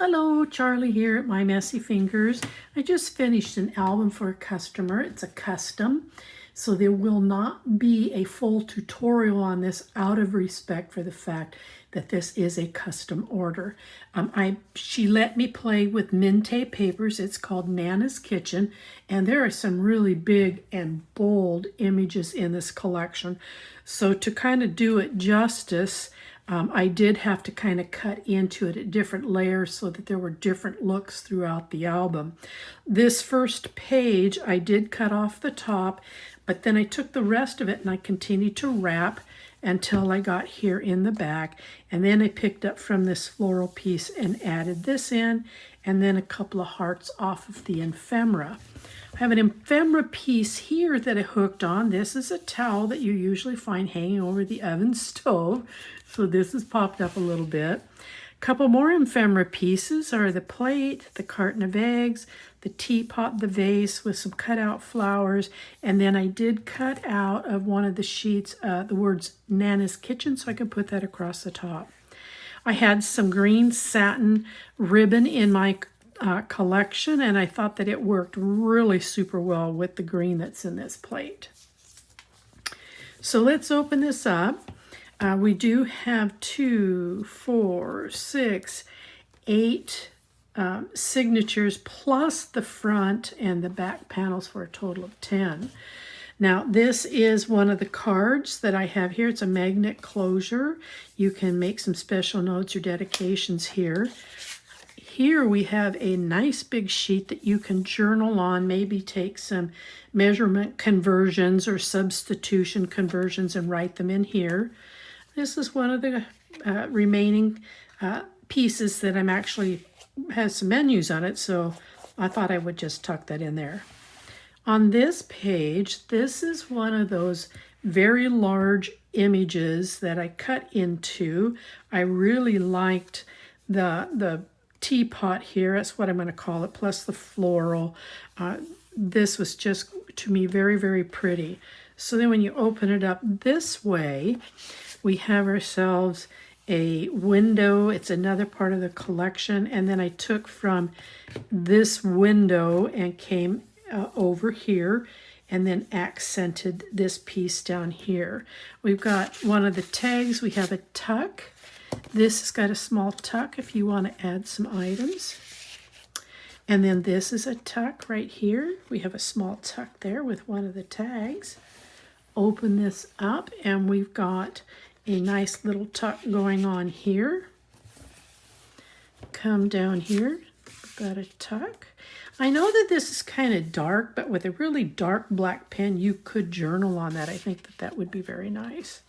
Hello, Charlie here at My Messy Fingers. I just finished an album for a customer. It's a custom, so there will not be a full tutorial on this out of respect for the fact that this is a custom order. She let me play with Mintay papers. It's called Nana's Kitchen, and there are some really big and bold images in this collection. So to kind of do it justice, I did have to kind of cut into it at different layers so that there were different looks throughout the album. This first page, I did cut off the top, but then I took the rest of it and I continued to wrap until I got here in the back. And then I picked up from this floral piece and added this in, and then a couple of hearts off of the ephemera. I have an ephemera piece here that I hooked on. This is a towel that you usually find hanging over the oven stove. So this has popped up a little bit. A couple more ephemera pieces are the plate, the carton of eggs, the teapot, the vase with some cut out flowers. And then I did cut out of one of the sheets the words Nana's Kitchen so I can put that across the top. I had some green satin ribbon in my collection, and I thought that it worked really super well with the green that's in this plate. So let's open this up. We do have 2, 4, 6, 8 signatures plus the front and the back panels for a total of 10. Now this is one of the cards that I have here. It's a magnet closure. You can make some special notes or dedications here. Here we have a nice big sheet that you can journal on, maybe take some measurement conversions or substitution conversions and write them in here. This is one of the remaining pieces that has some menus on it, so I thought I would just tuck that in there. On this page, this is one of those very large images that I cut into. I really liked the teapot here, that's what I'm going to call it, plus the floral. This was just, to me, very, very pretty. So then when you open it up this way, we have ourselves a window. It's another part of the collection. And then I took from this window and came over here and then accented this piece down here. We've got one of the tags. We have a tuck. This has got a small tuck if you want to add some items. And then this is a tuck right here. We have a small tuck there with one of the tags. Open this up and we've got a nice little tuck going on here. Come down here, we've got a tuck. I know that this is kind of dark, but with a really dark black pen, you could journal on that. I think that that would be very nice.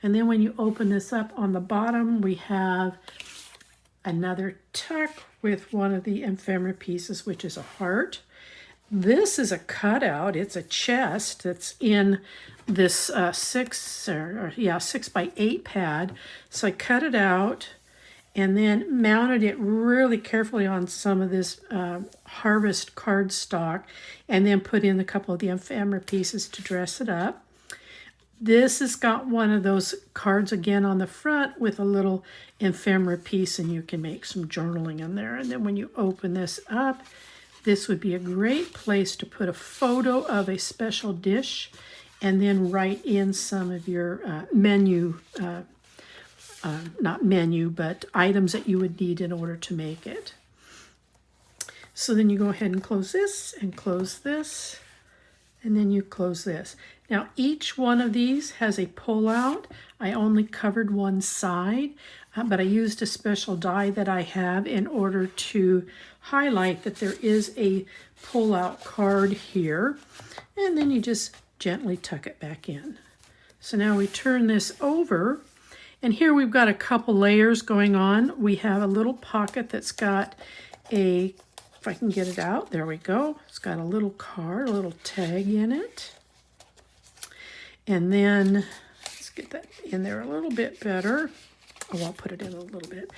And then when you open this up on the bottom, we have another tuck with one of the ephemera pieces, which is a heart. This is a cutout. It's a chest that's in this 6 by 8 pad. So I cut it out and then mounted it really carefully on some of this harvest cardstock and then put in a couple of the ephemera pieces to dress it up. This has got one of those cards again on the front with a little ephemera piece, and you can make some journaling in there. And then when you open this up, this would be a great place to put a photo of a special dish and then write in some of your not menu, but items that you would need in order to make it. So then you go ahead and close this, and then you close this. Now each one of these has a pull-out. I only covered one side, but I used a special die that I have in order to highlight that there is a pull-out card here. And then you just gently tuck it back in. So now we turn this over, and here we've got a couple layers going on. We have a little pocket that's got a, if I can get it out, there we go. It's got a little card, a little tag in it. And then, let's get that in there a little bit better. Oh, I'll put it in a little bit.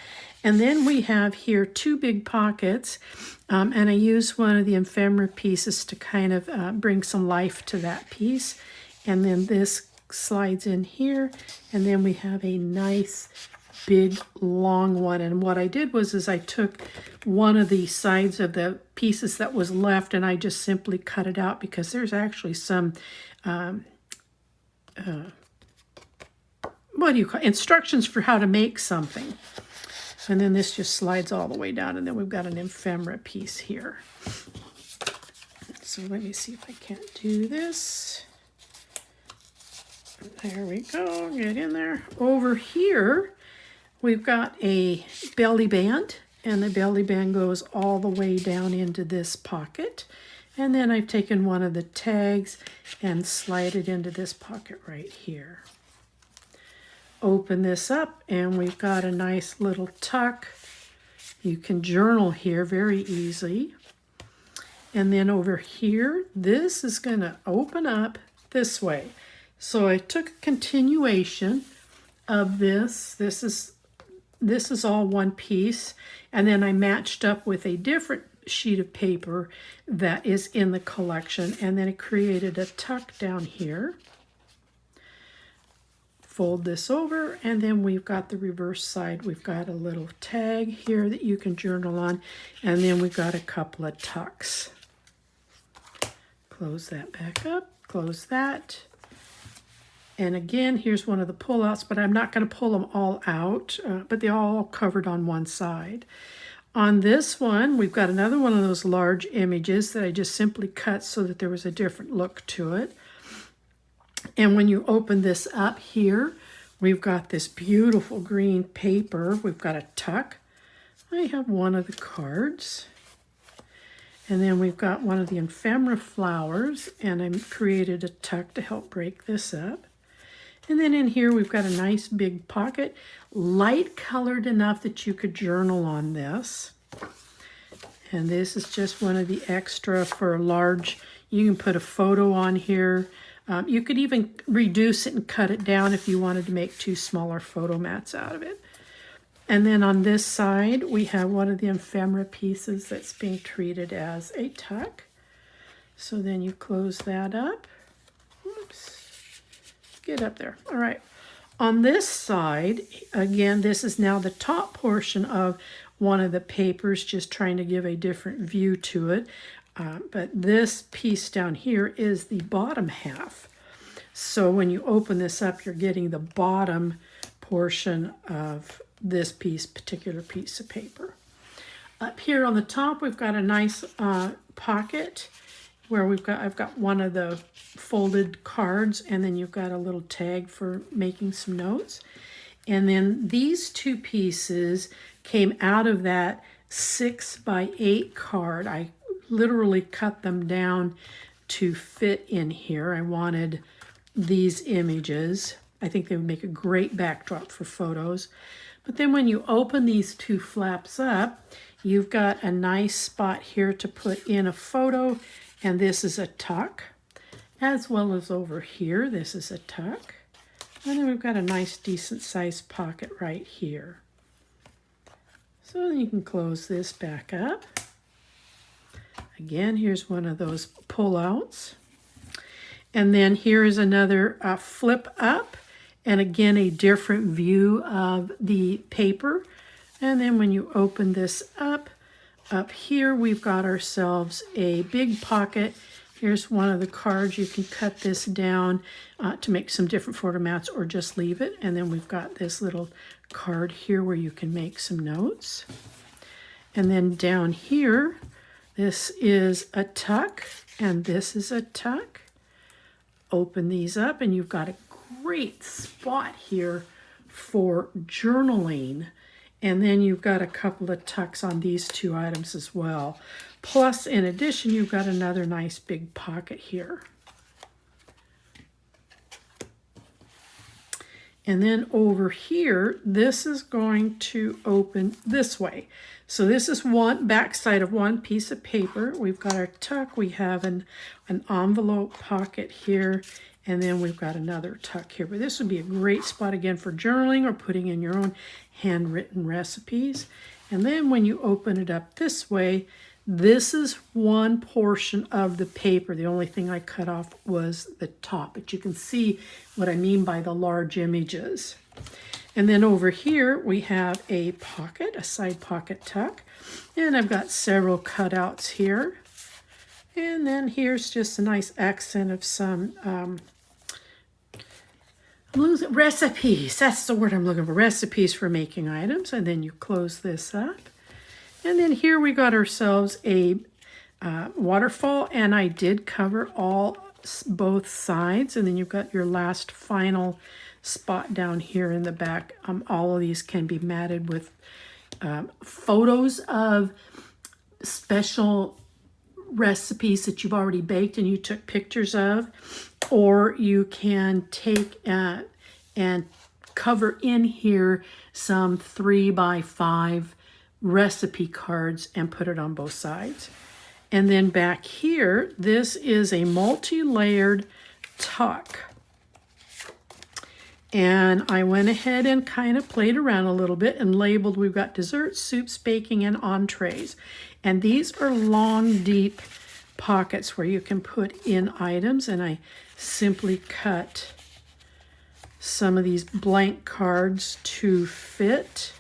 And then we have here 2 big pockets, and I used one of the ephemera pieces to kind of bring some life to that piece. And then this slides in here, and then we have a nice big long one. And what I did was I took one of the sides of the pieces that was left and I just simply cut it out because there's actually some what do you call instructions for how to make something. And then this just slides all the way down, and then we've got an ephemera piece here. So let me see if I can't do this. There we go, get in there. Over here, we've got a belly band, and the belly band goes all the way down into this pocket. And then I've taken one of the tags and slide it into this pocket right here. Open this up, and we've got a nice little tuck. You can journal here very easily. And then over here, this is going to open up this way. So I took a continuation of this. This is all one piece. And then I matched up with a different sheet of paper that is in the collection. And then it created a tuck down here. Fold this over, and then we've got the reverse side. We've got a little tag here that you can journal on, and then we've got a couple of tucks. Close that back up, close that. And again, here's one of the pullouts, but I'm not going to pull them all out, but they're all covered on one side. On this one, we've got another one of those large images that I just simply cut so that there was a different look to it. And when you open this up here, we've got this beautiful green paper. We've got a tuck. I have one of the cards. And then we've got one of the ephemera flowers, and I created a tuck to help break this up. And then in here, we've got a nice big pocket, light colored enough that you could journal on this. And this is just one of the extra for a large. You can put a photo on here. You could even reduce it and cut it down if you wanted to make 2 smaller photo mats out of it. And then on this side, we have one of the ephemera pieces that's being treated as a tuck. So then you close that up. Oops. Get up there. All right. On this side, again, this is now the top portion of one of the papers, just trying to give a different view to it. But this piece down here is the bottom half. So when you open this up, you're getting the bottom portion of this particular piece of paper. Up here on the top, we've got a nice pocket where I've got one of the folded cards, and then you've got a little tag for making some notes. And then these 2 pieces came out of that 6x8 card. I literally cut them down to fit in here. I wanted these images. I think they would make a great backdrop for photos. But then when you open these 2 flaps up, you've got a nice spot here to put in a photo, and this is a tuck, as well as over here, this is a tuck. And then we've got a nice decent sized pocket right here. So then you can close this back up. Again, here's one of those pullouts. And then here is another flip up, and again, a different view of the paper. And then when you open this up here, we've got ourselves a big pocket. Here's one of the cards. You can cut this down to make some different photo mats or just leave it. And then we've got this little card here where you can make some notes. And then down here, this is a tuck, and this is a tuck. Open these up, and you've got a great spot here for journaling. And then you've got a couple of tucks on these 2 items as well. Plus, in addition, you've got another nice big pocket here. And then over here, this is going to open this way. So this is one backside of one piece of paper. We've got our tuck. We have an envelope pocket here. And then we've got another tuck here. But this would be a great spot again for journaling or putting in your own handwritten recipes. And then when you open it up this way, this is one portion of the paper. The only thing I cut off was the top, but you can see what I mean by the large images. And then over here we have a pocket, a side pocket tuck. And I've got several cutouts here. And then here's just a nice accent of some recipes. That's the word I'm looking for, recipes for making items. And then you close this up. And then here we got ourselves a waterfall, and I did cover both sides. And then you've got your last final spot down here in the back. All of these can be matted with photos of special recipes that you've already baked and you took pictures of, or you can take and cover in here some 3x5 recipe cards and put it on both sides. And then back here, this is a multi-layered tuck. And I went ahead and kind of played around a little bit and labeled, we've got desserts, soups, baking, and entrees. And these are long, deep pockets where you can put in items. And I simply cut some of these blank cards to fit.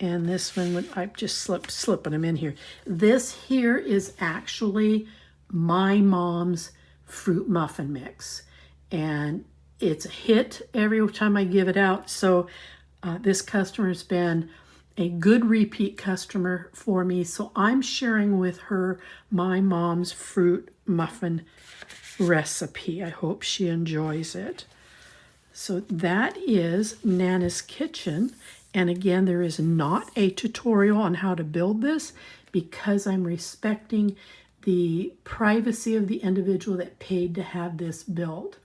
And this one, I'm just slipping them in here. This here is actually my mom's fruit muffin mix. And it's a hit every time I give it out. So this customer has been a good repeat customer for me. So I'm sharing with her my mom's fruit muffin recipe. I hope she enjoys it. So that is Nana's Kitchen. And again, there is not a tutorial on how to build this because I'm respecting the privacy of the individual that paid to have this built.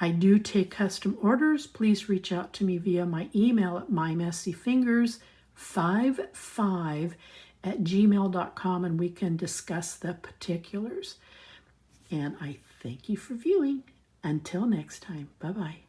I do take custom orders. Please reach out to me via my email at mymessyfingers55@gmail.com and we can discuss the particulars. And I thank you for viewing. Until next time, bye-bye.